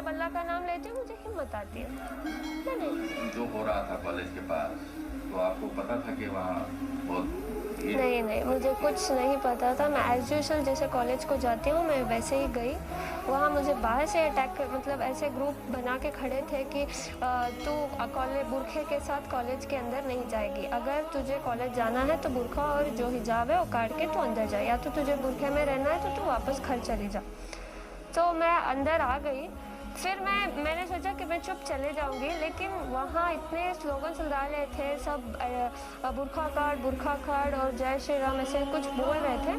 जब अल्लाह का नाम लेती हूँ मुझे हिम्मत आती है। नहीं जो हो रहा था कॉलेज के पास, तो आपको पता था कि वहाँ बहुत नहीं नहीं, मुझे कुछ नहीं पता था। मैं एज यूजुअल जैसे कॉलेज को जाती हूँ मैं वैसे ही गई। वहाँ मुझे बाहर से अटैक मतलब ऐसे ग्रुप बना के खड़े थे कि तू कॉलेज बुरखे के साथ कॉलेज के अंदर नहीं जाएगी, अगर तुझे कॉलेज जाना है तो बुरखा और जो हिजाब है वो काट के तू अंदर जाए, या तो तुझे बुरखे में रहना है तो तू वापस घर चली जा। तो मैं अंदर आ गई। फिर मैंने सोचा कि मैं चुप चले जाऊंगी, लेकिन वहाँ इतने स्लोगन सुना रहे थे सब, बुरखा काट और जय श्री राम ऐसे कुछ बोल रहे थे।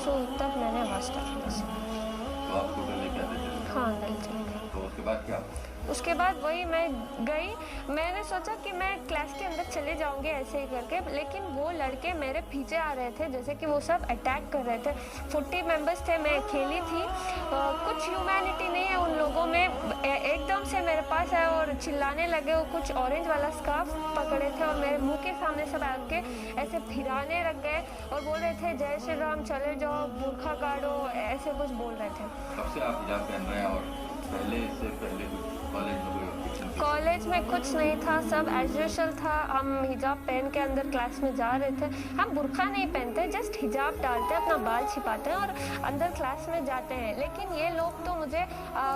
सो तब मैंने आवाज़ डाली बस। तो आपको डर लेके आते थे? हाँ अंदर चली गई। तो उसके बाद क्या? उसके बाद वही मैं गई, मैंने सोचा कि मैं क्लास के अंदर चले जाऊंगी ऐसे ही करके, लेकिन वो लड़के मेरे पीछे आ रहे थे जैसे कि वो सब अटैक कर रहे थे। 40 मेंबर्स थे, मैं अकेली थी। कुछ ह्यूमैनिटी नहीं है उन लोगों में। एकदम से मेरे पास आए और चिल्लाने लगे। वो कुछ ऑरेंज वाला स्कार्फ पकड़े थे और मेरे मुंह के सामने सब आके ऐसे फिराने लग गए और बोल रहे थे जय श्री राम, चले जाओ, बुरखा काटो, ऐसे कुछ बोल रहे थे। कब से आप हिजाब पहन रहे हैं और पहले कॉलेज में कोई ऑब्जेक्शन? कॉलेज में कुछ नहीं था, सब एज यूजुअल था। हम हिजाब पहन के अंदर क्लास में जा रहे थे। हम बुरखा नहीं पहनते, जस्ट हिजाब डालते हैं, अपना बाल छिपाते हैं और अंदर क्लास में जाते हैं। लेकिन ये लोग तो मुझे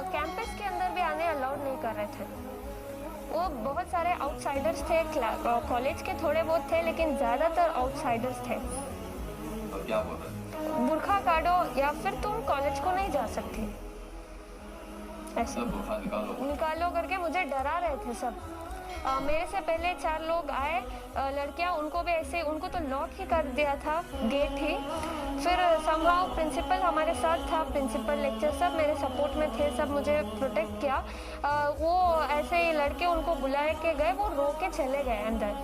कैंपस के अंदर भी आने अलाउड नहीं कर रहे थे। वो बहुत सारे आउटसाइडर्स थे, कॉलेज के थोड़े बहुत थे, लेकिन ज़्यादातर आउटसाइडर्स थे। और क्या बोल रहे थे? बुरखा काटो या फिर तुम कॉलेज को नहीं जा सकती, ऐसे बुरखा निकालो करके मुझे डरा रहे थे सब। मेरे से पहले 4 लोग आए, लड़कियां, उनको भी ऐसे, उनको तो लॉक ही कर दिया था, गेट ही। फिर समहाउ प्रिंसिपल हमारे साथ था, प्रिंसिपल लेक्चर सब मेरे सपोर्ट में थे, सब मुझे प्रोटेक्ट किया। वो ऐसे ही लड़के उनको बुलाए के गए, वो रो के चले गए अंदर।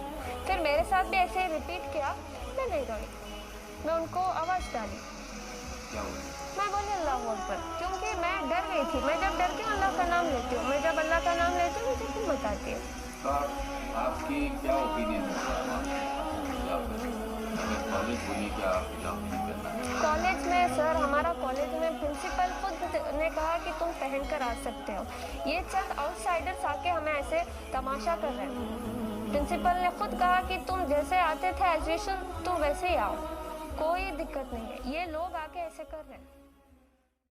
फिर मेरे साथ भी ऐसे ही रिपीट किया, मैं नहीं रोई, मैं उनको आवाज़ डाली, मैं बोली अल्लाह अकबर, क्योंकि मैं डर गई थी। मैं जब डरती हूँ अल्लाह का नाम लेती हूँ, मैं जब अल्लाह का नाम लेती हूँ मुझे हिम्मत आती है। तो आपकी क्या ओपिनियन है कॉलेज बोली कि आप हिजाब नहीं पहनना है? कॉलेज में सर, हमारा कॉलेज में प्रिंसिपल खुद ने कहा कि तुम पहन कर आ सकते हो। ये चंद आउटसाइडर्स आके हमें ऐसे तमाशा कर रहे हैं। प्रिंसिपल ने खुद कहा कि तुम जैसे आते थे एज यूजुअल तुम वैसे ही आओ, कोई दिक्कत नहीं है। ये लोग आके ऐसे कर रहे हैं।